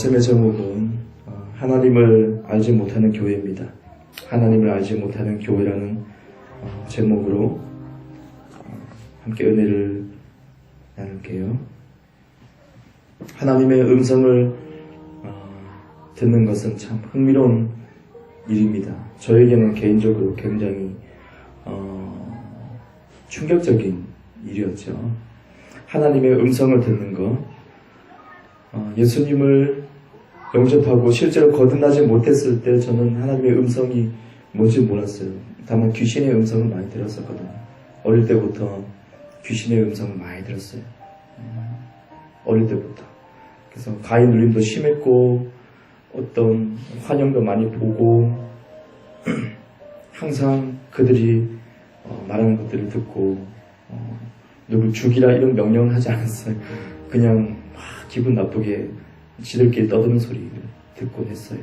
말씀의 제목은 하나님을 알지 못하는 교회입니다. 하나님을 알지 못하는 교회라는 제목으로 함께 은혜를 나눌게요. 하나님의 음성을 듣는 것은 참 흥미로운 일입니다. 저에게는 개인적으로 굉장히 충격적인 일이었죠. 하나님의 음성을 듣는 것, 예수님을 영접하고 실제로 거듭나지 못했을 때 저는 하나님의 음성이 뭔지 몰랐어요. 다만 귀신의 음성을 많이 들었었거든요. 어릴 때부터 귀신의 음성을 많이 들었어요. 어릴 때부터. 그래서 가위 눌림도 심했고 어떤 환영도 많이 보고 항상 그들이 말하는 것들을 듣고 누굴 죽이라 이런 명령을 하지 않았어요. 그냥 막 기분 나쁘게 지들끼리 떠드는 소리를 듣곤 했어요.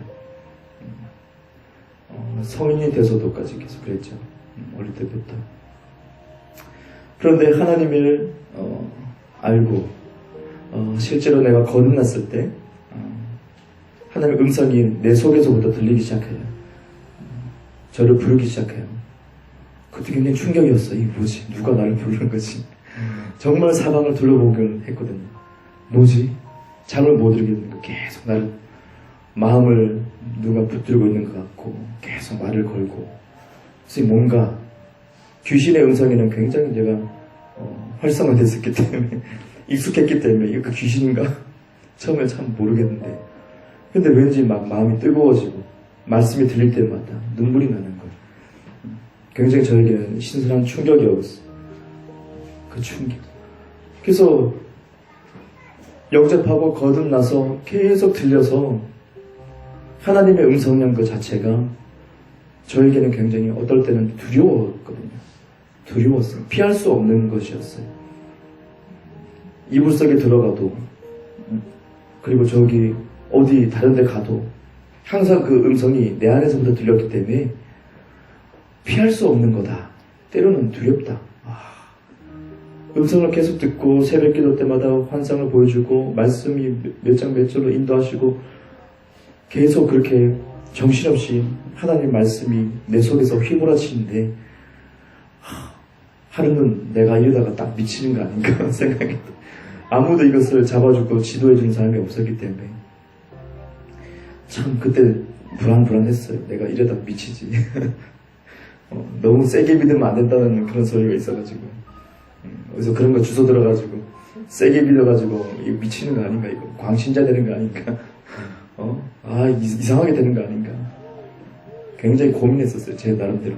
성인이 돼서도까지 계속 그랬죠. 어릴 때부터. 그런데 하나님을 알고 실제로 내가 거듭났을 때 하나님의 음성이 내 속에서부터 들리기 시작해요. 저를 부르기 시작해요. 그것도 굉장히 충격이었어요. 이게 뭐지? 누가 나를 부르는 거지? 정말 사방을 둘러보긴 했거든요. 뭐지? 잠을 못 이루겠는 거. 계속 나를 마음을 누가 붙들고 있는 것 같고 계속 말을 걸고 그래서 뭔가 귀신의 음성에는 굉장히 제가 활성화됐었기 때문에 익숙했기 때문에 이거 귀신인가? 처음에 참 모르겠는데 근데 왠지 막 마음이 뜨거워지고 말씀이 들릴 때마다 눈물이 나는 거예요. 굉장히 저에게는 신선한 충격이었어요. 그 충격. 그래서 영접하고 거듭나서 계속 들려서 하나님의 음성량 그 자체가 저에게는 굉장히 어떨 때는 두려웠거든요. 두려웠어요. 피할 수 없는 것이었어요. 이불 속에 들어가도 그리고 저기 어디 다른 데 가도 항상 그 음성이 내 안에서부터 들렸기 때문에 피할 수 없는 거다. 때로는 두렵다. 음성을 계속 듣고 새벽 기도 때마다 환상을 보여주고 말씀이 몇 장 몇 절로 인도하시고 계속 그렇게 정신없이 하나님 말씀이 내 속에서 휘몰아치는데 하루는 내가 이러다가 딱 미치는 거 아닌가 생각이 아무도 이것을 잡아주고 지도해주는 사람이 없었기 때문에 참 그때 불안했어요. 내가 이러다 미치지. 너무 세게 믿으면 안 된다는 그런 소리가 있어가지고 그래서 그런 거 주워 들어가지고 세게 믿어가지고 이거 미치는 거 아닌가, 이거 광신자 되는 거 아닌가, 이상하게 되는 거 아닌가 굉장히 고민했었어요. 제 나름대로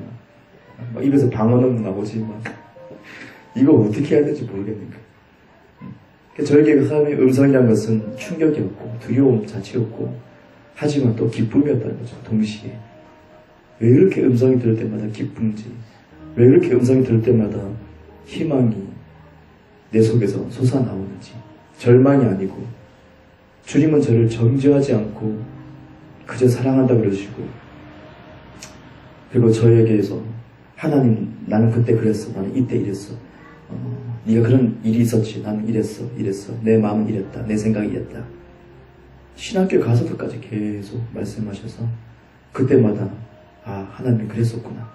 막 입에서 방언은 나오지만 이거 어떻게 해야 될지 모르겠는 거예요. 저에게 하나님의 음성이라는 것은 충격이었고 두려움 자체였고 하지만 또 기쁨이었다는 거죠. 동시에 왜 이렇게 음성이 들을 때마다 기쁜지, 왜 이렇게 음성이 들을 때마다 희망이 내 속에서 솟아나오는지, 절망이 아니고 주님은 저를 정죄하지 않고 그저 사랑한다 그러시고 그리고 저에게서 하나님 나는 그때 그랬어, 나는 이때 이랬어, 네가 그런 일이 있었지, 나는 이랬어 내 마음은 이랬다, 내 생각이 이랬다. 신학교 가서도까지 계속 말씀하셔서 그때마다 하나님이 그랬었구나,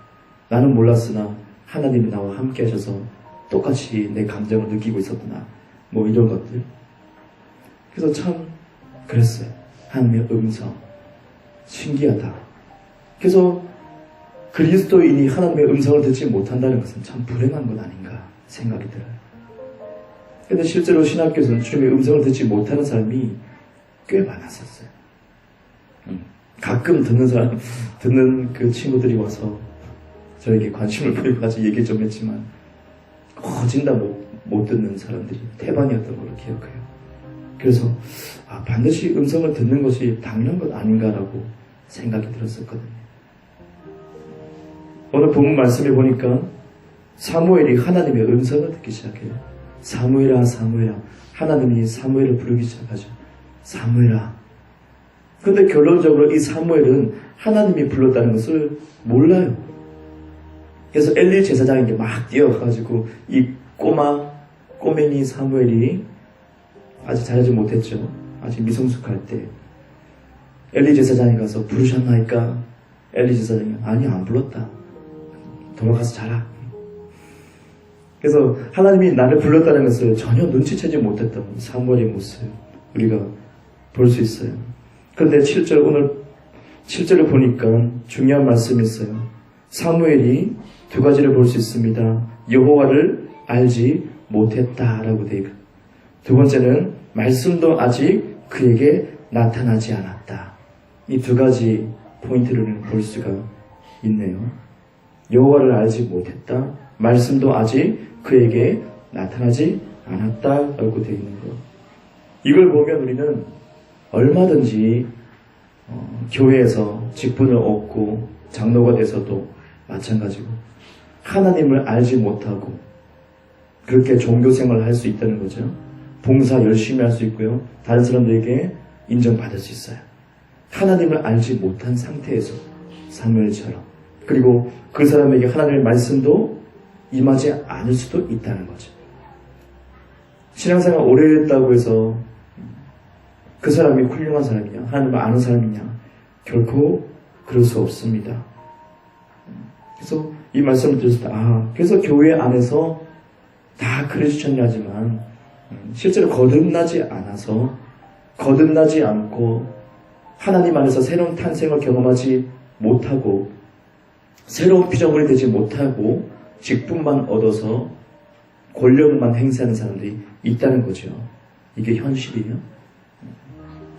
나는 몰랐으나 하나님이 나와 함께 하셔서 똑같이 내 감정을 느끼고 있었구나, 뭐 이런 것들. 그래서 참 그랬어요. 하나님의 음성 신기하다. 그래서 그리스도인이 하나님의 음성을 듣지 못한다는 것은 참 불행한 것 아닌가 생각이 들어요. 근데 실제로 신학교에서는 주님의 음성을 듣지 못하는 사람이 꽤 많았었어요. 가끔 듣는 그 친구들이 와서 저에게 관심을 보여가지고 얘기 좀 했지만 거진 다 못 듣는 사람들이 태반이었던 걸로 기억해요. 그래서 반드시 음성을 듣는 것이 당연한 것 아닌가라고 생각이 들었었거든요. 오늘 본문 말씀에 보니까 사무엘이 하나님의 음성을 듣기 시작해요. 사무엘아 사무엘아, 하나님이 사무엘을 부르기 시작하죠. 사무엘아. 근데 결론적으로 이 사무엘은 하나님이 불렀다는 것을 몰라요. 그래서 엘리 제사장에게 막 뛰어가가지고 이 꼬맹이 사무엘이 아직 자라지 못했죠. 아직 미성숙할 때 엘리 제사장이 가서 부르셨나이까? 엘리 제사장이 아니 안 불렀다. 돌아가서 자라. 그래서 하나님이 나를 불렀다는 것을 전혀 눈치채지 못했던 사무엘의 모습 우리가 볼 수 있어요. 그런데 7절 오늘 7절을 보니까 중요한 말씀이 있어요. 사무엘이 두 가지를 볼 수 있습니다. 여호와를 알지 못했다라고 되어 있고 두 번째는 말씀도 아직 그에게 나타나지 않았다. 이 두 가지 포인트를 볼 수가 있네요. 여호와를 알지 못했다. 말씀도 아직 그에게 나타나지 않았다라고 되어 있는 것. 이걸 보면 우리는 얼마든지 교회에서 직분을 얻고 장로가 돼서도 마찬가지고 하나님을 알지 못하고 그렇게 종교생활을 할 수 있다는 거죠. 봉사 열심히 할 수 있고요. 다른 사람들에게 인정받을 수 있어요. 하나님을 알지 못한 상태에서 사무엘처럼 그리고 그 사람에게 하나님의 말씀도 임하지 않을 수도 있다는 거죠. 신앙생활 오래 했다고 해서 그 사람이 훌륭한 사람이냐 하나님을 아는 사람이냐 결코 그럴 수 없습니다. 그래서 이 말씀을 들었을 때 그래서 교회 안에서 다 크리스천이 하지만 실제로 거듭나지 않고 하나님 안에서 새로운 탄생을 경험하지 못하고 새로운 피조물이 되지 못하고 직분만 얻어서 권력만 행사하는 사람들이 있다는 거죠. 이게 현실이에요.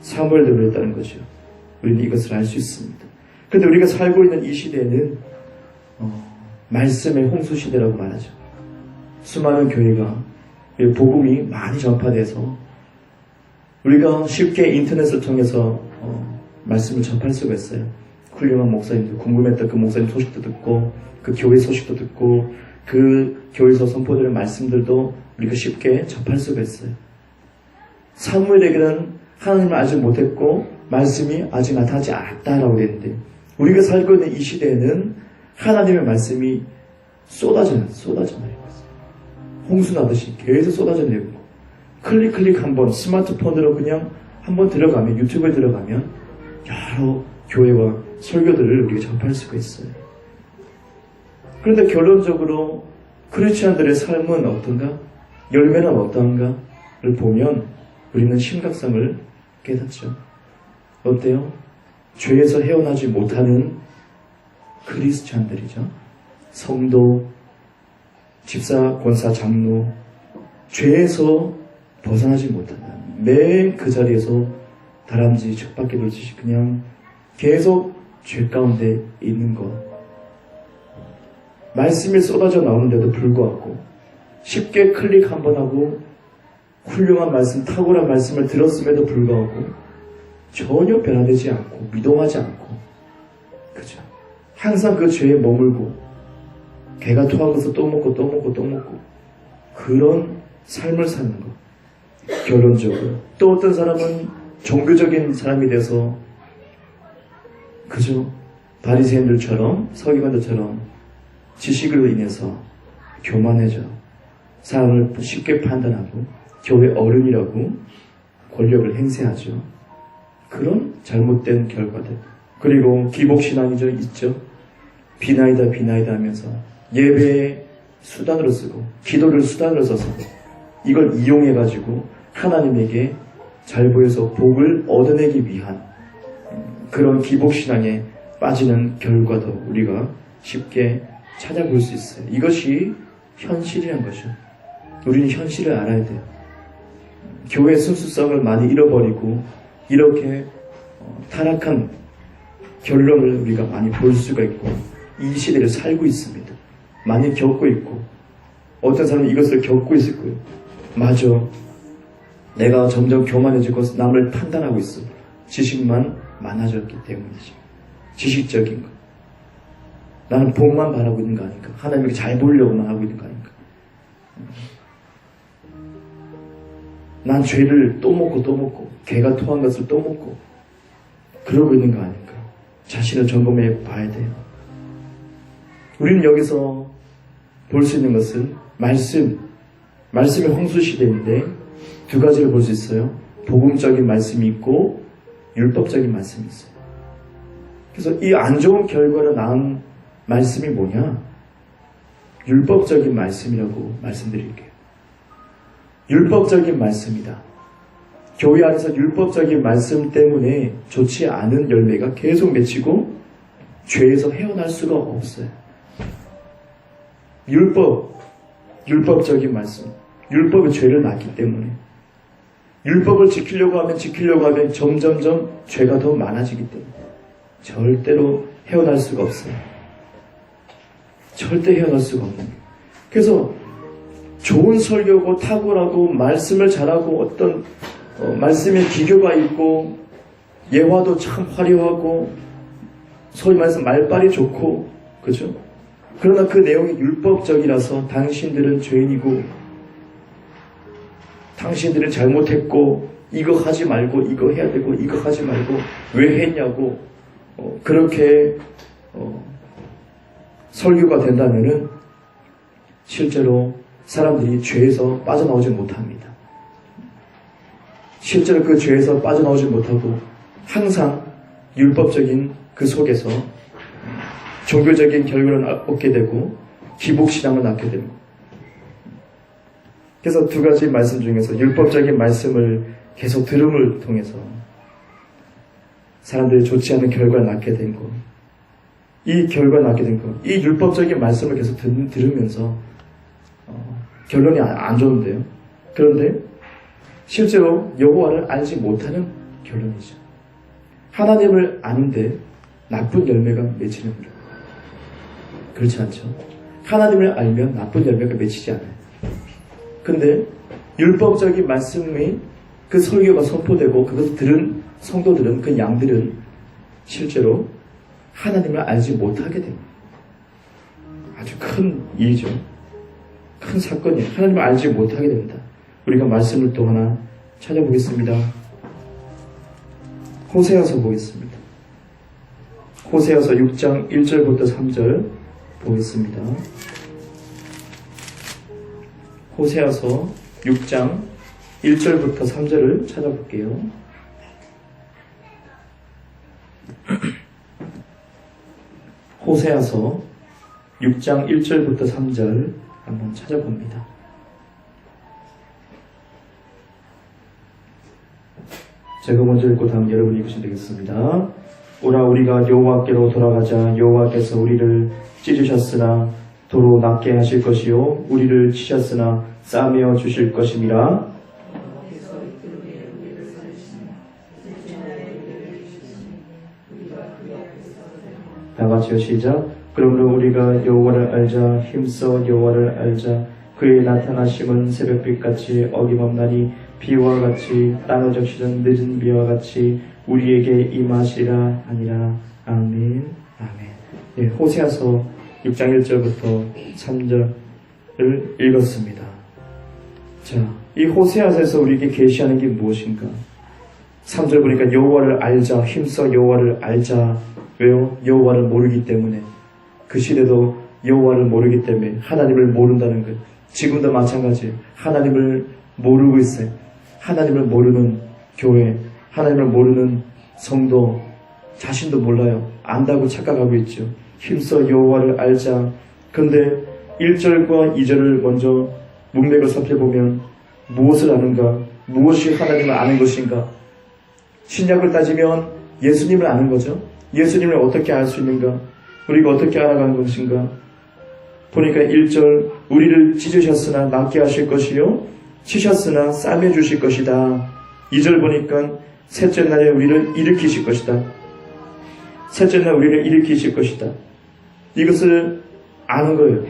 사무엘도 그랬다는 거죠. 우리는 이것을 알 수 있습니다. 그런데 우리가 살고 있는 이 시대는 말씀의 홍수 시대라고 말하죠. 수많은 교회가 복음이 많이 전파돼서 우리가 쉽게 인터넷을 통해서 말씀을 접할 수가 있어요. 훌륭한 목사님들, 궁금했던 그 목사님 소식도 듣고 그 교회 소식도 듣고 그 교회에서 선포되는 말씀들도 우리가 쉽게 접할 수가 있어요. 사무엘에게는 하나님을 알지 못했고 말씀이 아직 나타나지 않았다라고 했는데 우리가 살고 있는 이 시대에는 하나님의 말씀이 쏟아져요. 홍수 나듯이 계속 쏟아져내고 클릭 한번 스마트폰으로 그냥 한번 들어가면 유튜브에 들어가면 여러 교회와 설교들을 우리가 접할 수가 있어요. 그런데 결론적으로 크리스천들의 삶은 어떤가? 열매는 어떤가를 보면 우리는 심각성을 깨닫죠. 어때요? 죄에서 헤어나지 못하는 크리스천들이죠. 성도, 집사, 권사, 장로, 죄에서 벗어나지 못한다. 매 그 자리에서 다람쥐, 쳇바퀴 돌듯이 그냥 계속 죄 가운데 있는 것. 말씀이 쏟아져 나오는데도 불구하고 쉽게 클릭 한번 하고 훌륭한 말씀, 탁월한 말씀을 들었음에도 불구하고 전혀 변화되지 않고 미동하지 않고 그죠? 항상 그 죄에 머물고 개가 토한 것을 또 먹고 그런 삶을 사는 것. 결론적으로 또 어떤 사람은 종교적인 사람이 돼서 그죠? 바리새인들처럼 서기관들처럼 지식으로 인해서 교만해져 사람을 쉽게 판단하고 교회 어른이라고 권력을 행세하죠. 그런 잘못된 결과들. 그리고 기복신앙이죠. 있죠. 비나이다 하면서 예배의 수단으로 쓰고 기도를 수단으로 써서 이걸 이용해가지고 하나님에게 잘 보여서 복을 얻어내기 위한 그런 기복신앙에 빠지는 결과도 우리가 쉽게 찾아볼 수 있어요. 이것이 현실이란 것이죠. 우리는 현실을 알아야 돼요. 교회 순수성을 많이 잃어버리고 이렇게 타락한 결론을 우리가 많이 볼 수가 있고 이 시대를 살고 있습니다. 많이 겪고 있고 어떤 사람은 이것을 겪고 있을 거예요. 맞아. 내가 점점 교만해지고 남을 판단하고 있어. 지식만 많아졌기 때문이지. 지식적인 거. 나는 복만 바라고 있는 거 아닌가. 하나님에게 잘 보이려고만 하고 있는 거 아닌가. 난 죄를 또 먹고 개가 토한 것을 또 먹고 그러고 있는 거 아닌가. 자신을 점검해 봐야 돼요. 우리는 여기서 볼 수 있는 것은 말씀의 홍수 시대인데 두 가지를 볼 수 있어요. 복음적인 말씀이 있고 율법적인 말씀이 있어요. 그래서 이 안 좋은 결과를 낳은 말씀이 뭐냐? 율법적인 말씀이라고 말씀드릴게요. 율법적인 말씀이다. 교회 안에서 율법적인 말씀 때문에 좋지 않은 열매가 계속 맺히고 죄에서 헤어날 수가 없어요. 율법적인 말씀. 율법의 죄를 낳기 때문에. 율법을 지키려고 하면 점점점 죄가 더 많아지기 때문에 절대로 헤어날 수가 없어요. 절대 헤어날 수가 없는 거예요. 그래서 좋은 설교고 탁월하고 말씀을 잘하고 어떤 말씀에 기교가 있고 예화도 참 화려하고 소위 말해서 말빨이 좋고 그죠? 그러나 그 내용이 율법적이라서 당신들은 죄인이고 당신들은 잘못했고 이거 하지 말고 이거 해야 되고 이거 하지 말고 왜 했냐고 그렇게 설교가 된다면은 실제로 사람들이 죄에서 빠져나오지 못합니다. 실제로 그 죄에서 빠져나오지 못하고 항상 율법적인 그 속에서 종교적인 결과를 얻게 되고 기복신앙을 낳게 됩니다. 그래서 두 가지 말씀 중에서 율법적인 말씀을 계속 들음을 통해서 사람들이 좋지 않은 결과를 낳게 된 것, 이 결과를 낳게 된 것, 이 율법적인 말씀을 계속 들으면서 결론이 안 좋은데요. 그런데 실제로 여호와를 알지 못하는 결론이죠. 하나님을 아는데 나쁜 열매가 맺히는 거예요. 그렇지 않죠? 하나님을 알면 나쁜 열매가 맺히지 않아요. 근데 율법적인 말씀이 그 설교가 선포되고 그것을 들은 성도들은 그 양들은 실제로 하나님을 알지 못하게 됩니다. 아주 큰 일이죠. 큰 사건이에요. 하나님을 알지 못하게 됩니다. 우리가 말씀을 또 하나 찾아보겠습니다. 호세아서 보겠습니다. 호세아서 6장 1절부터 3절 보겠습니다. 호세아서 6장 1절부터 3절을 찾아볼게요. 호세아서 6장 1절부터 3절 한번 찾아봅니다. 제가 먼저 읽고 다음 여러분이 읽으시면 되겠습니다. 오라 우리가 여호와께로 돌아가자. 여호와께서 우리를 찢으셨으나 도로 낫게 하실 것이요 우리를 치셨으나 싸매어 주실 것임이라. 다같이요 시작. 그러므로 우리가 여호와를 알자. 힘써 여호와를 알자. 그의 나타나심은 새벽빛같이 어김없나니 비와 같이 땅을 적시는 늦은 비와 같이 우리에게 임하시리라 하니라. 아멘. 아멘. 네, 호세아서 6장 1절부터 3절을 읽었습니다. 자, 이 호세아서에서 우리에게 계시하는 게 무엇인가? 3절 보니까 여호와를 알자. 힘써 여호와를 알자. 왜요? 여호와를 모르기 때문에. 그 시대도 여호와를 모르기 때문에 하나님을 모른다는 것. 지금도 마찬가지예요. 하나님을 모르고 있어요. 하나님을 모르는 교회, 하나님을 모르는 성도 자신도 몰라요. 안다고 착각하고 있죠. 힘써 여호와를 알자. 그런데 1절과 2절을 먼저 문맥을 살펴보면 무엇을 아는가? 무엇이 하나님을 아는 것인가? 신약을 따지면 예수님을 아는 거죠. 예수님을 어떻게 알 수 있는가? 우리가 어떻게 알아가는 것인가? 보니까 1절 우리를 찢으셨으나 낫게 하실 것이요 치셨으나 싸매 주실 것이다. 2절 보니까 셋째 날에 우리를 일으키실 것이다. 셋째 날 우리를 일으키실 것이다. 이것을 아는 거예요.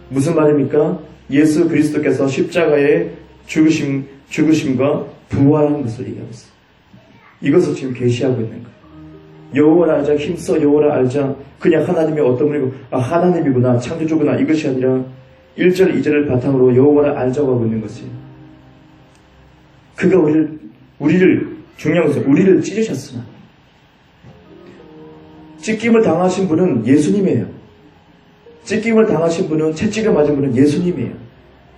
무슨 말입니까? 예수 그리스도께서 십자가에 죽으심과 부활한 것을 얘기하고 있어요. 이것을 지금 계시하고 있는 거예요. 여호와를 알자. 힘써 여호와를 알자. 그냥 하나님이 어떤 분이고 하나님이구나 창조주구나 이것이 아니라 1절 2절을 바탕으로 여호와를 알자고 하고 있는 것이에요. 그가 우리를 중요한 것은 우리를 찢으셨으나 찢김을 당하신 분은 예수님이에요. 찢김을 당하신 분은 채찍을 맞은 분은 예수님이에요.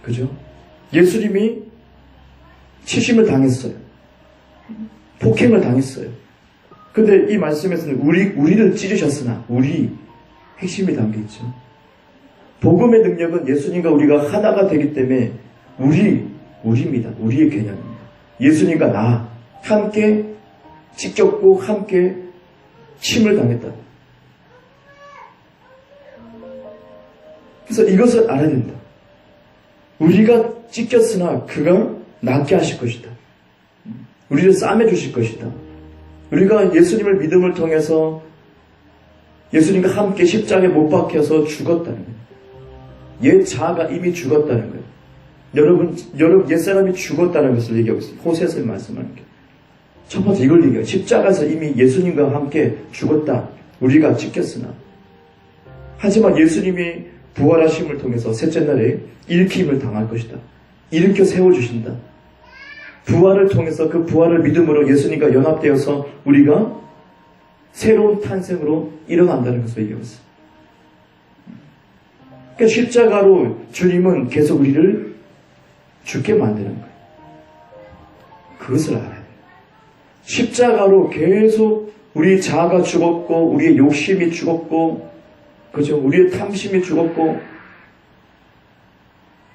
그죠? 예수님이 치심을 당했어요. 폭행을 당했어요. 근데 이 말씀에서는 우리를 찢으셨으나, 우리, 핵심이 담겨 있죠. 복음의 능력은 예수님과 우리가 하나가 되기 때문에 우리입니다. 우리의 개념입니다. 예수님과 나 함께 찢겼고 함께 침을 당했다. 그래서 이것을 알아야 된다. 우리가 찢겼으나 그가 낫게 하실 것이다. 우리를 싸매 주실 것이다. 우리가 예수님을 믿음을 통해서 예수님과 함께 십자가에 못 박혀서 죽었다는 거예요. 옛 자아가 이미 죽었다는 거예요. 여러분 옛사람이 죽었다는 것을 얘기하고 있습니다. 호세아서 말씀하는 게. 첫 번째 이걸 얘기해요. 십자가에서 이미 예수님과 함께 죽었다. 우리가 찢겼으나. 하지만 예수님이 부활하심을 통해서 셋째 날에 일으킴을 당할 것이다. 일으켜 세워주신다. 부활을 통해서 그 부활을 믿음으로 예수님과 연합되어서 우리가 새로운 탄생으로 일어난다는 것을 얘기하고 있어요. 그러니까 십자가로 주님은 계속 우리를 죽게 만드는 거예요. 그것을 알아야 돼요. 십자가로 계속 우리 자아가 죽었고 우리의 욕심이 죽었고 그죠? 우리의 탐심이 죽었고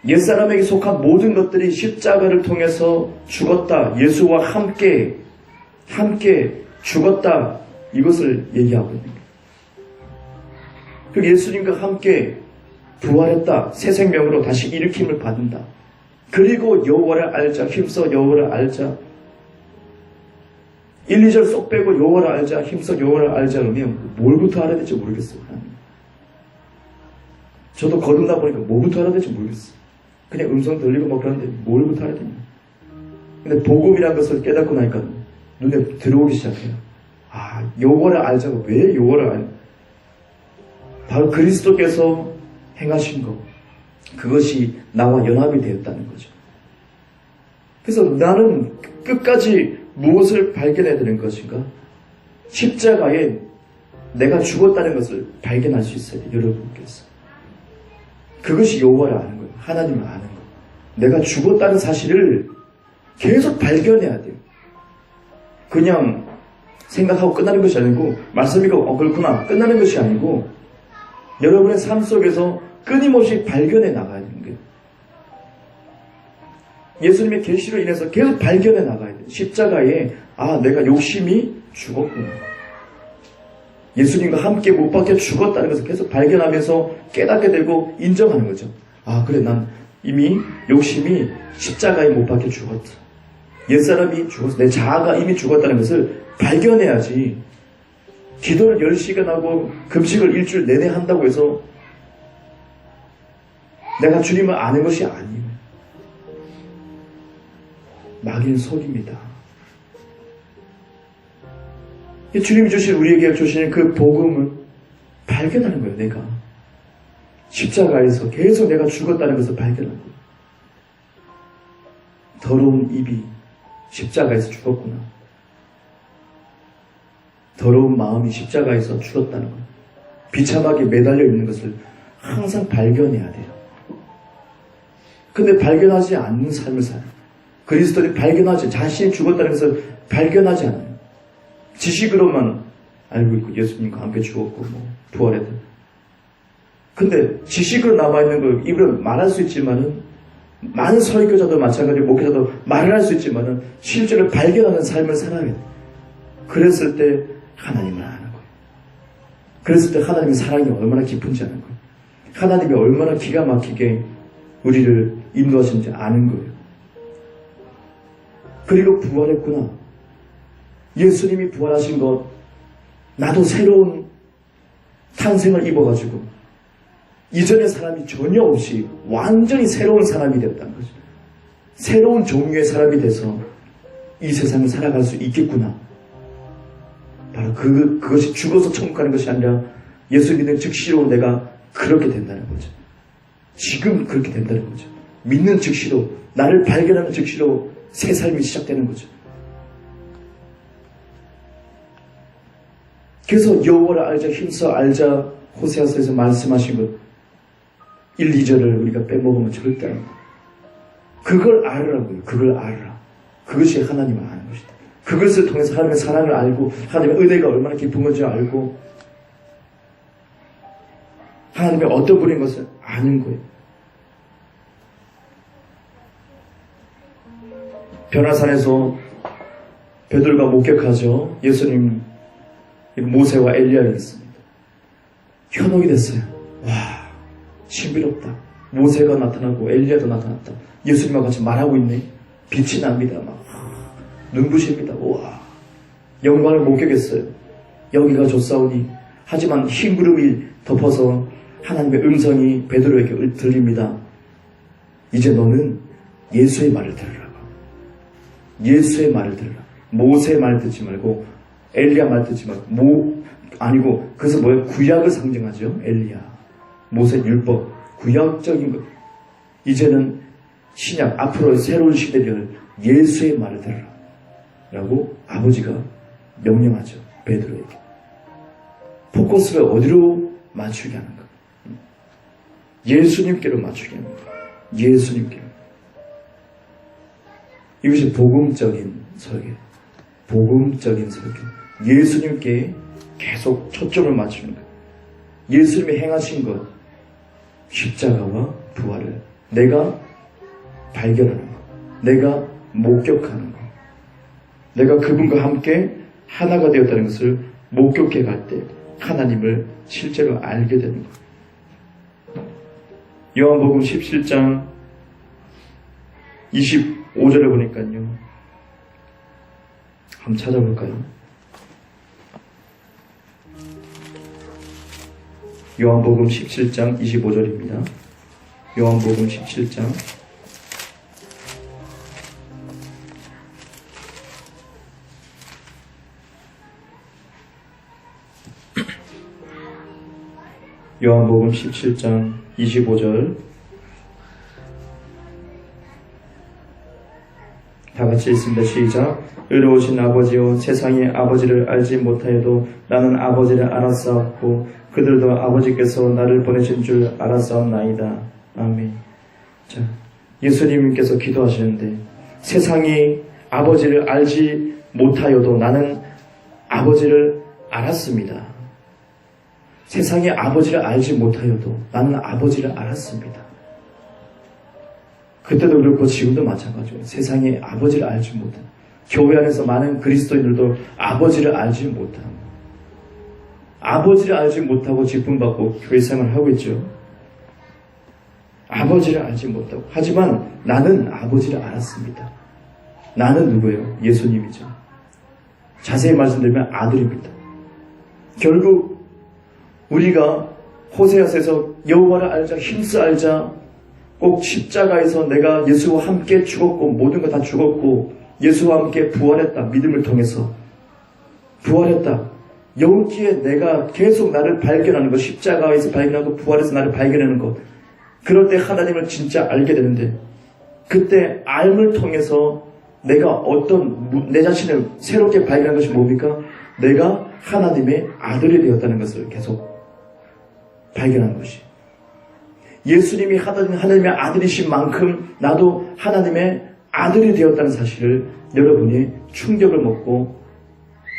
옛사람에게 속한 모든 것들이 십자가를 통해서 죽었다. 예수와 함께 죽었다. 이것을 얘기하고 있는 거예요. 그리고 예수님과 함께 부활했다. 새 생명으로 다시 일으킴을 받는다. 그리고 여호와를 알자. 힘써 여호와를 알자. 1, 2절 쏙 빼고 여호와를 알자. 힘써 여호와를 알자. 그러면 뭘부터 알아야 될지 모르겠어요. 저도 거듭나 보니까 뭐부터 알아야 될지 모르겠어요. 그냥 음성 들리고 뭐 그러는데 뭘부터 알아야 되냐. 근데 복음이라는 것을 깨닫고 나니까 눈에 들어오기 시작해요. 아, 여호와를 알자고. 왜 여호와를 알? 바로 그리스도께서 행하신 것. 그것이 나와 연합이 되었다는 거죠. 그래서 나는 끝까지 무엇을 발견해야 되는 것인가? 십자가에 내가 죽었다는 것을 발견할 수 있어야 돼요. 여러분께서. 그것이 여호와를 아는 거예요. 하나님을 아는 거예요. 내가 죽었다는 사실을 계속 발견해야 돼요. 그냥 생각하고 끝나는 것이 아니고 말씀이고 그렇구나 끝나는 것이 아니고 여러분의 삶 속에서 끊임없이 발견해 나가야 되는 거예요. 예수님의 계시로 인해서 계속 발견해 나가야 돼요. 십자가에 내가 욕심이 죽었구나. 예수님과 함께 못 박혀 죽었다는 것을 계속 발견하면서 깨닫게 되고 인정하는 거죠. 그래 난 이미 욕심이 십자가에 못 박혀 죽었다. 옛사람이 죽었어. 내 자아가 이미 죽었다는 것을 발견해야지. 기도를 10시간 하고 금식을 일주일 내내 한다고 해서 내가 주님을 아는 것이 아니에요. 마귀는 속입니다. 주님이 주신 우리에게 주신 그 복음을 발견하는 거예요. 내가 십자가에서 계속 내가 죽었다는 것을 발견하는 거예요. 더러운 입이 십자가에서 죽었구나. 더러운 마음이 십자가에서 죽었다는 거예요. 비참하게 매달려 있는 것을 항상 발견해야 돼요. 근데 발견하지 않는 삶을 살아요. 그리스도인이 발견하지, 자신이 죽었다는 것을 발견하지 않아요. 지식으로만 알고 있고 예수님과 함께 죽었고 부활했다. 근데 지식으로 남아있는 걸 입으로 말할 수 있지만은 많은 설교자도 마찬가지로 목회자도 말을 할 수 있지만은 실제로 발견하는 삶을 살아야 돼요. 그랬을 때 하나님을 아는 거예요. 그랬을 때 하나님의 사랑이 얼마나 깊은지 아는 거예요. 하나님이 얼마나 기가 막히게 우리를 인도하시는지 아는 거예요. 그리고 부활했구나. 예수님이 부활하신 것, 나도 새로운 탄생을 입어가지고 이전의 사람이 전혀 없이 완전히 새로운 사람이 됐다는 거죠. 새로운 종류의 사람이 돼서 이 세상을 살아갈 수 있겠구나. 바로 그것이 죽어서 천국 가는 것이 아니라 예수 믿는 즉시로 내가 그렇게 된다는 거죠. 지금 그렇게 된다는 거죠. 믿는 즉시로, 나를 발견하는 즉시로 새 삶이 시작되는 거죠. 그래서 여호와를 알자, 힘써 알자, 호세아서에서 말씀하신 것 1, 2절을 우리가 빼먹으면 절대 안 돼요. 그걸 알으라고요. 그걸 알아라. 그것이 하나님을 아는 것이다. 그것을 통해서 하나님의 사랑을 알고 하나님의 은혜가 얼마나 깊은 건지 알고 하나님의 어떤 분인 것을 아는 거예요. 변화산에서 베드로가 목격하죠. 예수님 모세와 엘리야가 있습니다. 현혹이 됐어요. 와, 신비롭다. 모세가 나타나고 엘리야도 나타났다. 예수님과 같이 말하고 있네. 빛이 납니다. 막 눈부십니다. 와, 영광을 목격했어요. 여기가 좋사오니. 하지만 흰 구름이 덮어서 하나님의 음성이 베드로에게 들립니다. 이제 너는 예수의 말을 들으라고. 예수의 말을 들으라. 모세의 말 듣지 말고 엘리야 말 듣지 말고 아니고 그것은 뭐예요? 구약을 상징하죠. 엘리야, 모세 율법, 구약적인 것. 이제는 신약, 앞으로 새로운 시대를 예수의 말을 들으라 라고 아버지가 명령하죠. 베드로에게. 포커스를 어디로 맞추게 하는가? 예수님께로 맞추게 하는 거예요. 예수님께로. 이것이 복음적인 설계. 복음적인 설계. 예수님께 계속 초점을 맞추는 거예요. 예수님이 행하신 것, 십자가와 부활을 내가 발견하는 것, 내가 목격하는 것, 내가 그분과 함께 하나가 되었다는 것을 목격해 갈 때 하나님을 실제로 알게 되는 것. 요한복음 17장 25절에 보니까요. 한번 찾아볼까요? 요한복음 17장 25절입니다. 요한복음 17장 25절 다같이 읽습니다. 시작. 의로우신 아버지여, 세상이 아버지를 알지 못하여도 나는 아버지를 알았사옵고 그들도 아버지께서 나를 보내신 줄 알았사옵나이다. 아멘. 자, 예수님께서 기도하시는데 세상이 아버지를 알지 못하여도 나는 아버지를 알았습니다. 세상이 아버지를 알지 못하여도 나는 아버지를 알았습니다. 그때도 그렇고 지금도 마찬가지고 세상이 아버지를 알지 못한, 교회 안에서 많은 그리스도인들도 아버지를 알지 못한, 아버지를 알지 못하고 직분받고 교회 생활을 하고 있죠. 아버지를 알지 못하고. 하지만 나는 아버지를 알았습니다. 나는 누구예요? 예수님이죠. 자세히 말씀드리면 아들입니다. 결국 우리가 호세아서에서 여호와를 알자, 힘써 알자, 꼭 십자가에서 내가 예수와 함께 죽었고 모든 거 다 죽었고 예수와 함께 부활했다. 믿음을 통해서 부활했다. 여기에 내가 계속 나를 발견하는 것, 십자가에서 발견하고 부활해서 나를 발견하는 것. 그럴 때 하나님을 진짜 알게 되는데 그때 알을 통해서 내가 어떤 내 자신을 새롭게 발견한 것이 뭡니까? 내가 하나님의 아들이 되었다는 것을 계속 발견한 것이. 예수님이 하나님의 아들이신 만큼 나도 하나님의 아들이 되었다는 사실을 여러분이 충격을 먹고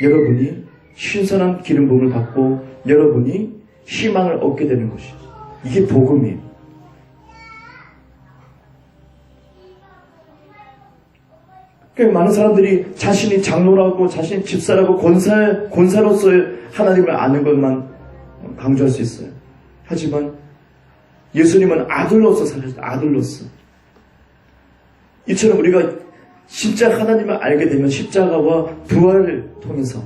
여러분이 신선한 기름 부음을 받고 여러분이 희망을 얻게 되는 것이죠. 이게 복음이에요. 그러니까 많은 사람들이 자신이 장로라고 자신이 집사라고 권사로서의 하나님을 아는 것만 강조할 수 있어요. 하지만 예수님은 아들로서 살려주셨다. 아들로서. 이처럼 우리가 진짜 하나님을 알게 되면 십자가와 부활을 통해서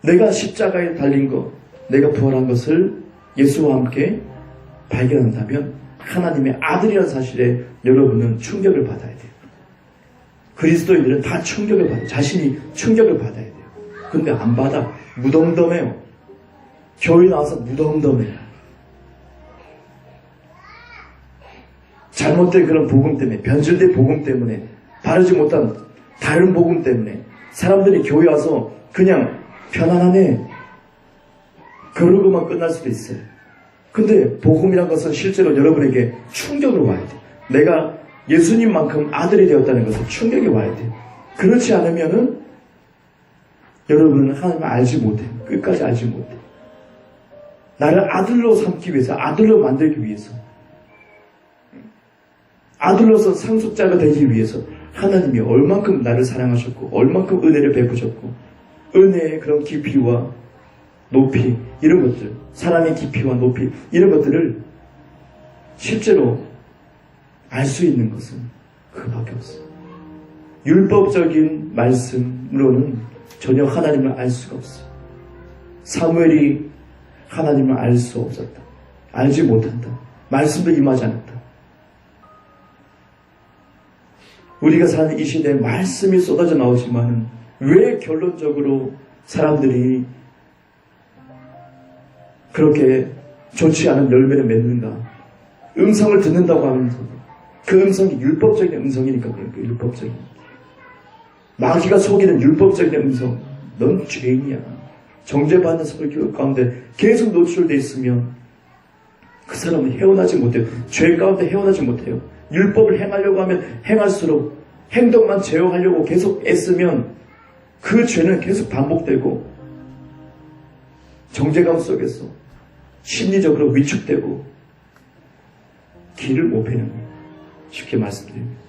내가 십자가에 달린 것, 내가 부활한 것을 예수와 함께 발견한다면 하나님의 아들이라는 사실에 여러분은 충격을 받아야 돼요. 그리스도인들은 다 충격을 받아요. 자신이 충격을 받아야 돼요. 근데 안 받아. 무덤덤해요. 교회 나와서 무덤덤해요. 잘못된 그런 복음 때문에, 변질된 복음 때문에, 바르지 못한 다른 복음 때문에 사람들이 교회 와서 그냥 편안하네 그러고만 끝날 수도 있어요. 근데 복음이란 것은 실제로 여러분에게 충격으로 와야 돼요. 내가 예수님만큼 아들이 되었다는 것을 충격이 와야 돼요. 그렇지 않으면은 여러분은 하나님을 알지 못해요. 끝까지 알지 못해요. 나를 아들로 삼기 위해서, 아들로 만들기 위해서, 아들로서 상속자가 되기 위해서 하나님이 얼만큼 나를 사랑하셨고 얼만큼 은혜를 베푸셨고 은혜의 그런 깊이와 높이 이런 것들, 사랑의 깊이와 높이 이런 것들을 실제로 알 수 있는 것은 그밖에 없어요. 율법적인 말씀으로는 전혀 하나님을 알 수가 없어요. 사무엘이 하나님을 알 수 없었다. 알지 못한다. 말씀도 임하지 않았다. 우리가 사는 이 시대에 말씀이 쏟아져 나오지만 왜 결론적으로 사람들이 그렇게 좋지 않은 열매를 맺는가? 음성을 듣는다고 하면서도 그 음성이 율법적인 음성이니까 그러니까 율법적인. 마귀가 속이는 율법적인 음성. 넌 죄인이야. 정죄받는 설교 가운데 계속 노출되어 있으면 그 사람은 헤어나지 못해요. 죄 가운데 헤어나지 못해요. 율법을 행하려고 하면 행할수록 행동만 제어하려고 계속 애쓰면 그 죄는 계속 반복되고 정죄감 속에서 심리적으로 위축되고 길을 못 펴는 거예요. 쉽게 말씀드립니다.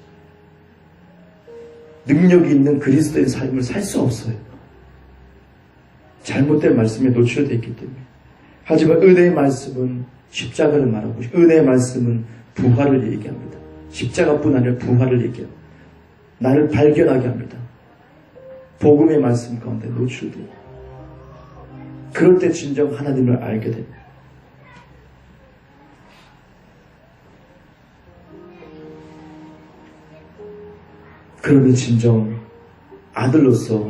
능력이 있는 그리스도의 삶을 살 수 없어요. 잘못된 말씀에 노출되어 있기 때문에. 하지만 은혜의 말씀은 십자가를 말하고 은혜의 말씀은 부활을 얘기합니다. 십자가뿐 아니라 부활을 얘기합니다. 나를 발견하게 합니다. 복음의 말씀 가운데 노출돼요. 그럴 때 진정 하나님을 알게 됩니다. 그러면 진정 아들로서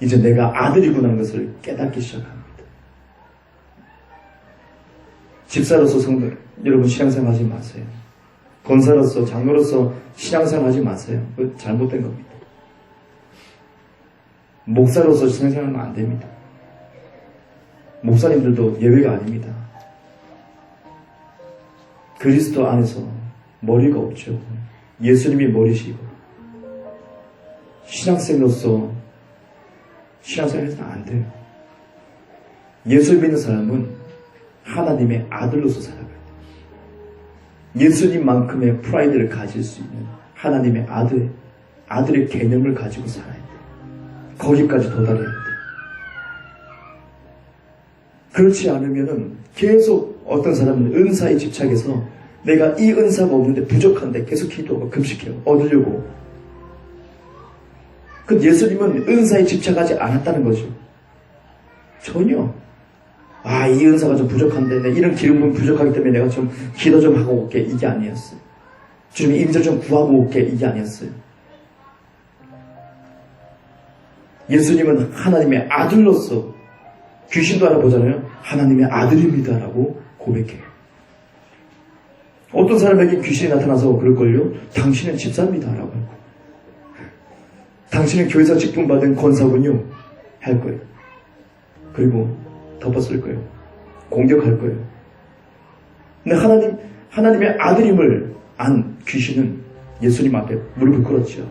이제 내가 아들이구나 하는 것을 깨닫기 시작합니다. 집사로서 성도 여러분 신앙생활 하지 마세요. 권사로서 장로로서 신앙생활 하지 마세요. 그거 잘못된 겁니다. 목사로서 신앙생활하면 안 됩니다. 목사님들도 예외가 아닙니다. 그리스도 안에서 머리가 없죠. 예수님이 머리시고 신학생으로서 신앙생활 해서는 안 돼요. 예수 믿는 사람은 하나님의 아들로서 살아가야 돼요. 예수님만큼의 프라이드를 가질 수 있는 하나님의 아들의 개념을 가지고 살아야 돼요. 거기까지 도달해야 돼요. 그렇지 않으면은 계속 어떤 사람은 은사에 집착해서 내가 이 은사가 없는데 부족한데 계속 기도하고 금식해요. 얻으려고. 그 예수님은 은사에 집착하지 않았다는 거죠. 전혀. 이 은사가 좀 부족한데 내 이런 기름은 부족하기 때문에 내가 좀 기도 좀 하고 올게. 이게 아니었어요. 주님의 임재 좀 구하고 올게. 이게 아니었어요. 예수님은 하나님의 아들로서 귀신도 알아보잖아요. 하나님의 아들입니다라고 고백해요. 어떤 사람에게 귀신이 나타나서 그럴걸요. 당신은 집사입니다라고 하고 당신은 교회에서 직분 받은 권사군요 할 거예요. 그리고 덮어쓸 거예요. 공격할 거예요. 근데 하나님의 아들임을 안 귀신은 예수님 앞에 무릎을 꿇었죠.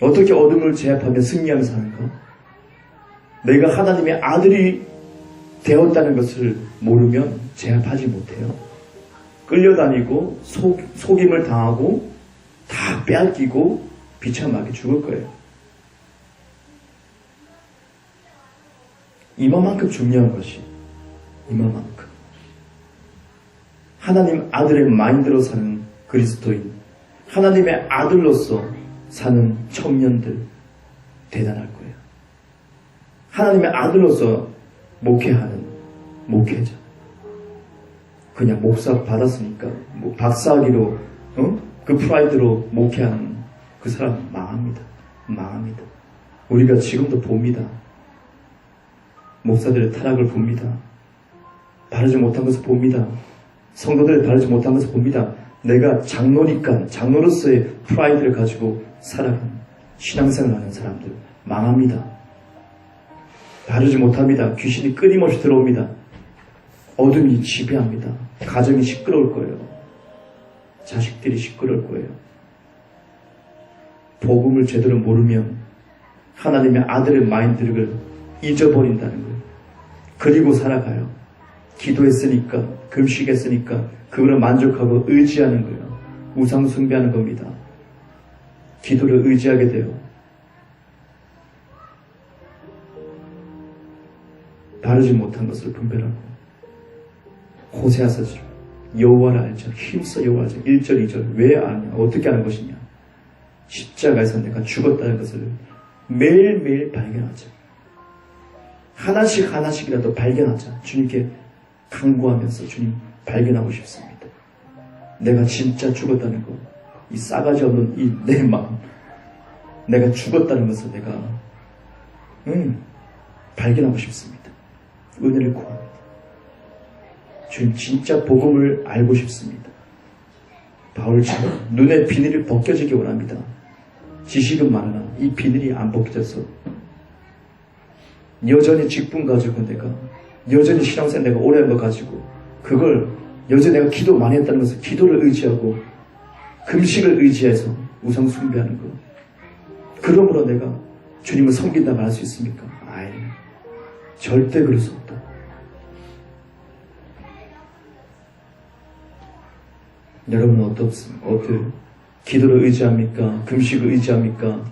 어떻게 어둠을 제압하며 승리하며 사는가? 내가 하나님의 아들이 되었다는 것을 모르면 제압하지 못해요. 끌려다니고 속임을 당하고 다 빼앗기고 비참하게 죽을 거예요. 이만큼 중요한 것이 이만큼 하나님 아들의 마인드로 사는 그리스도인, 하나님의 아들로서 사는 청년들 대단할 거예요. 하나님의 아들로서 목회하는 목회자, 그냥 목사 받았으니까 뭐 박사학위로 그 프라이드로 목회하는 그 사람 망합니다. 망합니다. 우리가 지금도 봅니다. 목사들의 타락을 봅니다. 바르지 못한 것을 봅니다. 성도들의 바르지 못한 것을 봅니다. 내가 장로니까 장로로서의 프라이드를 가지고 살아가는 신앙생활하는 사람들 망합니다. 바르지 못합니다. 귀신이 끊임없이 들어옵니다. 어둠이 지배합니다. 가정이 시끄러울 거예요. 자식들이 시끄러울 거예요. 복음을 제대로 모르면 하나님의 아들의 마인드를 잊어버린다는 거예요. 그리고 살아가요. 기도했으니까, 금식했으니까 그거를 만족하고 의지하는 거예요. 우상 숭배하는 겁니다. 기도를 의지하게 돼요. 바르지 못한 것을 분별하고. 호세아서처럼 여호와를 알자. 힘써 여호와를 알자. 1절 2절 왜 아냐? 어떻게 하는 것이냐? 십자가에서 내가 죽었다는 것을 매일매일 발견하자. 하나씩 하나씩이라도 발견하자. 주님께 간구하면서 주님 발견하고 싶습니다. 내가 진짜 죽었다는 것, 이 싸가지 없는 이 내 마음, 내가 죽었다는 것을 내가 발견하고 싶습니다. 은혜를 구합니다. 주님 진짜 복음을 알고 싶습니다. 바울처럼 눈의 비늘이 벗겨지기 원합니다. 지식은 많으나 이 비늘이 안 벗겨져서 여전히 직분 가지고 내가 여전히 신앙생활 내가 오래 한 거 가지고 그걸 여전히 내가 기도 많이 했다는 것을 기도를 의지하고 금식을 의지해서 우상 숭배하는 거. 그러므로 내가 주님을 섬긴다고 할 수 있습니까? 아예 절대 그럴 수 없다. 여러분은 어떻습니까? 어떻게 기도를 의지합니까? 금식을 의지합니까?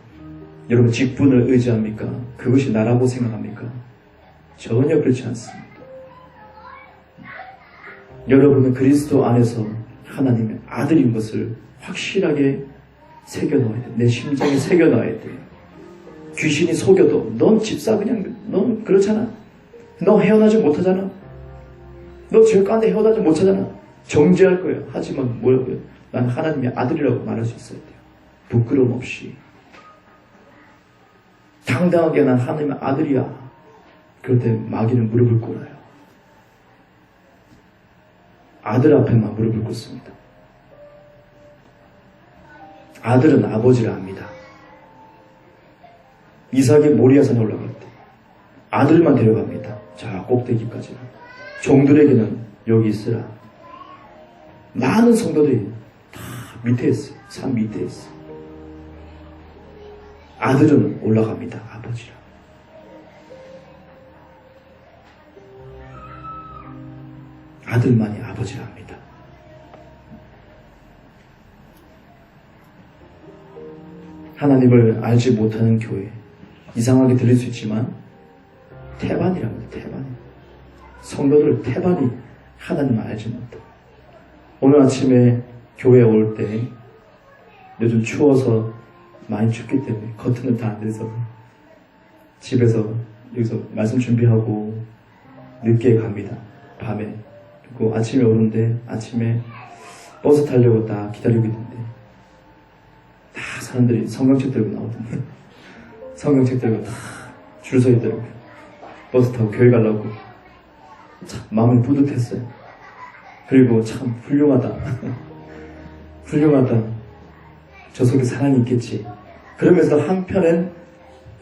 여러분 직분을 의지합니까? 그것이 나라고 생각합니까? 전혀 그렇지 않습니다. 여러분은 그리스도 안에서 하나님의 아들인 것을 확실하게 새겨넣어야 돼. 내 심장에 새겨넣어야 돼. 귀신이 속여도 넌 집사 그냥 넌 그렇잖아. 너 헤어나지 못하잖아. 너 죄 가운데 헤어나지 못하잖아. 정죄할 거예요. 하지만 뭐라고요? 난 하나님의 아들이라고 말할 수 있어야 돼요. 부끄러움 없이. 당당하게 난 하나님의 아들이야. 그럴 때 마귀는 무릎을 꿇어요. 아들 앞에만 무릎을 꿇습니다. 아들은 아버지를 압니다. 이삭이 모리아산에 올라갈 때 아들만 데려갑니다. 자, 꼭대기까지. 종들에게는 여기 있으라. 많은 성도들이 다 밑에 있어요. 산 밑에 있어요. 아들은 올라갑니다. 아버지랑. 아들만이 아버지를 압니다. 하나님을 알지 못하는 교회. 이상하게 들릴 수 있지만 태반이랍니다. 태반. 성도들 태반이 하나님을 알지 못하고. 오늘 아침에 교회에 올 때 요즘 추워서 많이 춥기 때문에 커튼을 다 안 대서 집에서 여기서 말씀 준비하고 늦게 갑니다. 밤에. 그리고 아침에 오는데 아침에 버스 타려고 딱 기다리고 있는데 다 사람들이 성경책 들고 나오던데 성경책 들고 다 줄 서 있더라고요. 버스 타고 교회 가려고. 참 마음이 뿌듯했어요. 그리고 참 훌륭하다. 훌륭하다. 저 속에 사랑이 있겠지. 그러면서 한편엔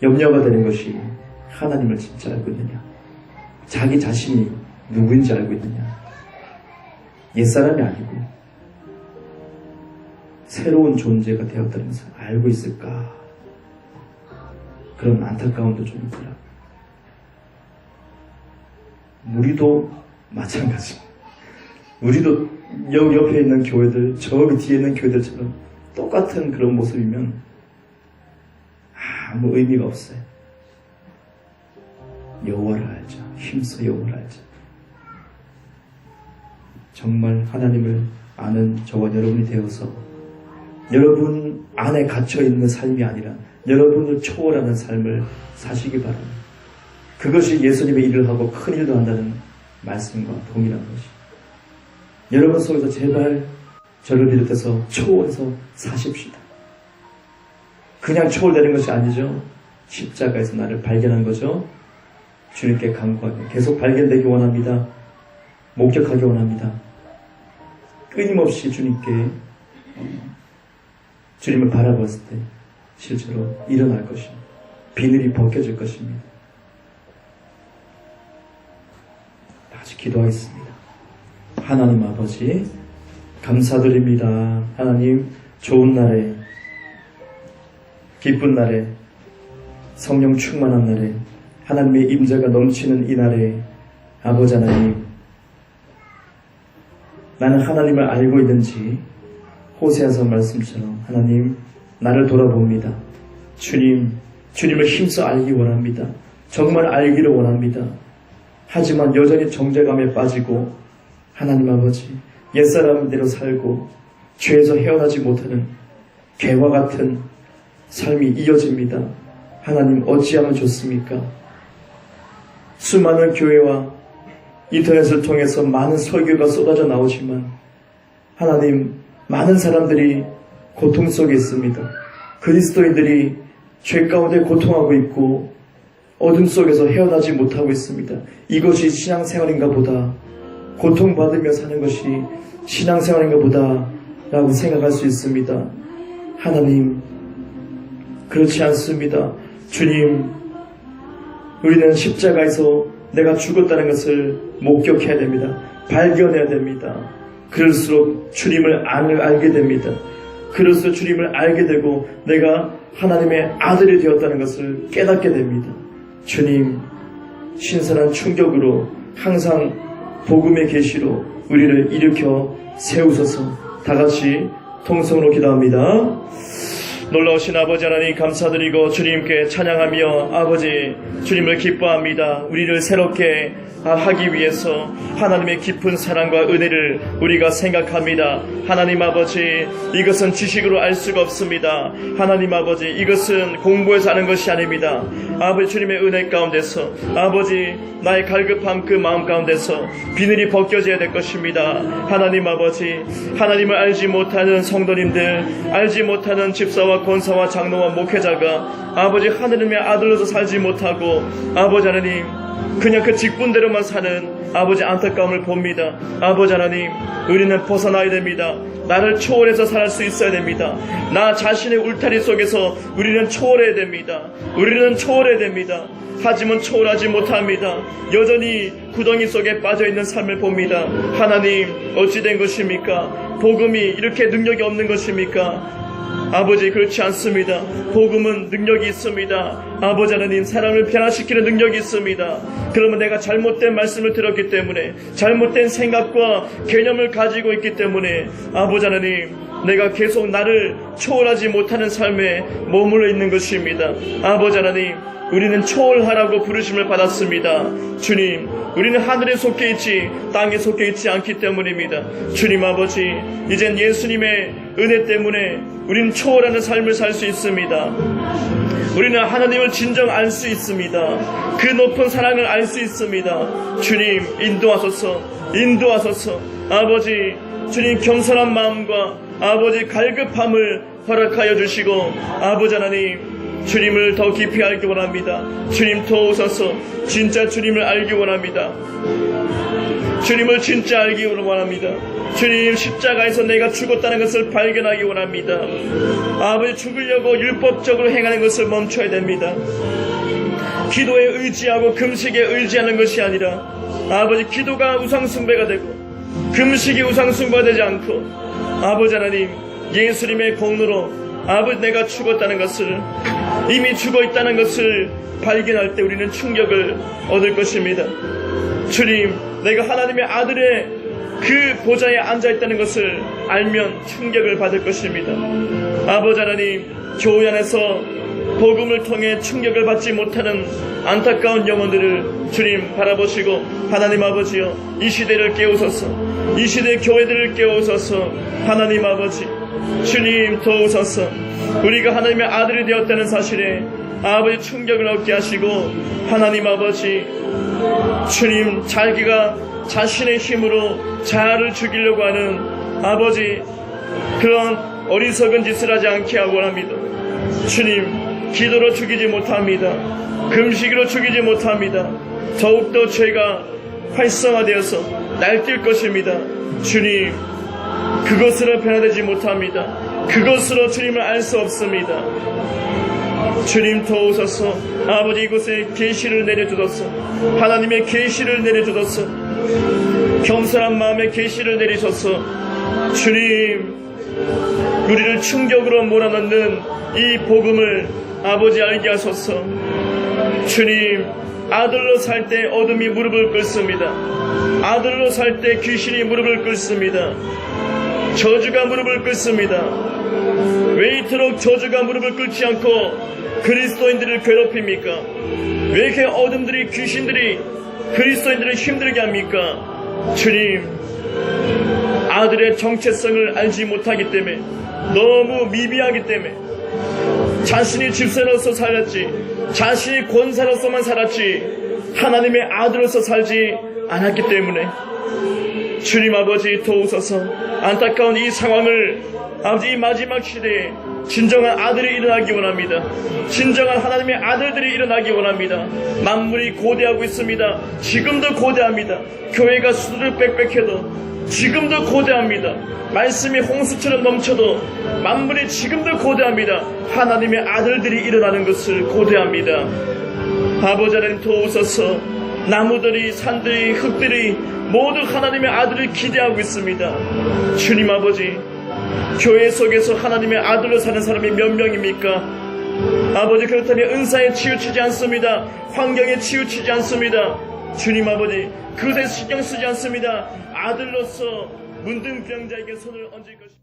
염려가 되는 것이 하나님을 진짜 알고 있느냐. 자기 자신이 누구인지 알고 있느냐. 옛사람이 아니고 새로운 존재가 되었다는 것을 알고 있을까. 그런 안타까움도 좀 있더라. 우리도 마찬가지. 우리도 여기 옆에 있는 교회들, 저기 뒤에 있는 교회들처럼 똑같은 그런 모습이면 아무 의미가 없어요. 여호와를 알자. 힘써 여호와를 알자. 정말 하나님을 아는 저와 여러분이 되어서 여러분 안에 갇혀있는 삶이 아니라 여러분을 초월하는 삶을 사시기 바랍니다. 그것이 예수님의 일을 하고 큰 일도 한다는 말씀과 동일한 것이. 여러분 속에서 제발 저를 비롯해서 초월해서 사십시다. 그냥 초월되는 것이 아니죠. 십자가에서 나를 발견한 거죠. 주님께 간구하며 계속 발견되기 원합니다. 목격하기 원합니다. 끊임없이 주님께 주님을 바라봤을 때 실제로 일어날 것입니다. 비늘이 벗겨질 것입니다. 다시 기도하겠습니다. 하나님 아버지 감사드립니다. 하나님 좋은 날에 기쁜 날에, 성령 충만한 날에, 하나님의 임재가 넘치는 이 날에 아버지 하나님, 나는 하나님을 알고 있는지 호세아서 말씀처럼 하나님 나를 돌아봅니다. 주님을 힘써 알기 원합니다. 정말 알기를 원합니다. 하지만 여전히 정죄감에 빠지고 하나님 아버지 옛사람대로 살고 죄에서 헤어나지 못하는 개와 같은 삶이 이어집니다. 하나님 어찌하면 좋습니까? 수많은 교회와 인터넷을 통해서 많은 설교가 쏟아져 나오지만 하나님 많은 사람들이 고통 속에 있습니다. 그리스도인들이 죄 가운데 고통하고 있고 어둠 속에서 헤어나지 못하고 있습니다. 이것이 신앙생활인가 보다, 고통받으며 사는 것이 신앙생활인가 보다 라고 생각할 수 있습니다. 하나님 그렇지 않습니다. 주님, 우리는 십자가에서 내가 죽었다는 것을 목격해야 됩니다. 발견해야 됩니다. 그럴수록 주님을 알게 됩니다. 그럴수록 주님을 알게 되고 내가 하나님의 아들이 되었다는 것을 깨닫게 됩니다. 주님, 신선한 충격으로 항상 복음의 계시로 우리를 일으켜 세우소서. 다같이 통성으로 기도합니다. 놀라우신 아버지 하나님 감사드리고 주님께 찬양하며 아버지 주님을 기뻐합니다. 우리를 새롭게 하기 위해서 하나님의 깊은 사랑과 은혜를 우리가 생각합니다. 하나님 아버지, 이것은 지식으로 알 수가 없습니다. 하나님 아버지, 이것은 공부해서 아는 것이 아닙니다. 아버지 주님의 은혜 가운데서 아버지 나의 갈급함 그 마음 가운데서 비늘이 벗겨져야 될 것입니다. 하나님 아버지, 하나님을 알지 못하는 성도님들, 알지 못하는 집사와 권사와 장로와 목회자가 아버지 하나님의 아들로서 살지 못하고 아버지 하나님 그냥 그 직분대로만 사는 아버지 안타까움을 봅니다. 아버지 하나님, 우리는 벗어나야 됩니다. 나를 초월해서 살 수 있어야 됩니다. 나 자신의 울타리 속에서 우리는 초월해야 됩니다. 우리는 초월해야 됩니다. 하지만 초월하지 못합니다. 여전히 구덩이 속에 빠져있는 삶을 봅니다. 하나님, 어찌 된 것입니까? 복음이 이렇게 능력이 없는 것입니까? 아버지, 그렇지 않습니다. 복음은 능력이 있습니다. 아버지 하나님, 사람을 변화시키는 능력이 있습니다. 그러면 내가 잘못된 말씀을 들었기 때문에, 잘못된 생각과 개념을 가지고 있기 때문에 아버지 하나님, 내가 계속 나를 초월하지 못하는 삶에 머물러 있는 것입니다. 아버지 하나님, 우리는 초월하라고 부르심을 받았습니다. 주님, 우리는 하늘에 속해 있지 땅에 속해 있지 않기 때문입니다. 주님 아버지, 이젠 예수님의 은혜 때문에 우리는 초월하는 삶을 살 수 있습니다. 우리는 하나님을 진정 알 수 있습니다. 그 높은 사랑을 알 수 있습니다. 주님, 인도하소서. 아버지, 주님 겸손한 마음과 아버지 갈급함을 허락하여 주시고 아버지 하나님, 주님을 더 깊이 알기 원합니다. 주님 도우소서. 진짜 주님을 알기 원합니다. 주님을 진짜 알기 원합니다. 주님, 십자가에서 내가 죽었다는 것을 발견하기 원합니다. 아버지, 죽으려고 율법적으로 행하는 것을 멈춰야 됩니다. 기도에 의지하고 금식에 의지하는 것이 아니라 아버지, 기도가 우상숭배가 되고 금식이 우상숭배가 되지 않고 아버지 하나님, 예수님의 공로로 아버지 내가 죽었다는 것을, 이미 죽어있다는 것을 발견할 때 우리는 충격을 얻을 것입니다. 주님, 내가 하나님의 아들의 그 보좌에 앉아있다는 것을 알면 충격을 받을 것입니다. 아버지 하나님, 교회 안에서 복음을 통해 충격을 받지 못하는 안타까운 영혼들을 주님 바라보시고 하나님 아버지여, 이 시대를 깨우소서. 이 시대 교회들을 깨우소서. 하나님 아버지, 주님 도우소서. 우리가 하나님의 아들이 되었다는 사실에 아버지 충격을 얻게 하시고 하나님 아버지, 주님, 자기가 자신의 힘으로 자아를 죽이려고 하는 아버지 그런 어리석은 짓을 하지 않게 하고 원합니다. 주님, 기도로 죽이지 못합니다. 금식으로 죽이지 못합니다. 더욱더 죄가 활성화되어서 날뛸 것입니다. 주님, 그것으로 변화되지 못합니다. 그것으로 주님을 알 수 없습니다. 주님 도우소서. 아버지, 이곳에 계시를 내려주소서. 하나님의 계시를 내려주소서. 겸손한 마음에 계시를 내리소서. 주님, 우리를 충격으로 몰아넣는 이 복음을 아버지 알게 하소서. 주님, 아들로 살 때 어둠이 무릎을 꿇습니다. 아들로 살 때 귀신이 무릎을 꿇습니다. 저주가 무릎을 꿇습니다. 왜 이토록 저주가 무릎을 꿇지 않고 그리스도인들을 괴롭힙니까? 왜 이렇게 어둠들이, 귀신들이 그리스도인들을 힘들게 합니까? 주님, 아들의 정체성을 알지 못하기 때문에, 너무 미비하기 때문에, 자신이 집사로서 살았지, 자신이 권사로서만 살았지, 하나님의 아들로서 살지 않았기 때문에, 주님 아버지 도우소서. 안타까운 이 상황을 아버지 이 마지막 시대에 진정한 아들이 일어나기 원합니다. 진정한 하나님의 아들들이 일어나기 원합니다. 만물이 고대하고 있습니다. 지금도 고대합니다. 교회가 수두를 빽빽해도 지금도 고대합니다. 말씀이 홍수처럼 넘쳐도 만물이 지금도 고대합니다. 하나님의 아들들이 일어나는 것을 고대합니다. 아버지 하나님 도우소서. 나무들이, 산들이, 흙들이 모두 하나님의 아들을 기대하고 있습니다. 주님 아버지, 교회 속에서 하나님의 아들로 사는 사람이 몇 명입니까? 아버지, 그렇다면 은사에 치우치지 않습니다. 환경에 치우치지 않습니다. 주님 아버지, 그것에 신경 쓰지 않습니다. 아들로서 문둥병자에게 손을 얹을 것입니다.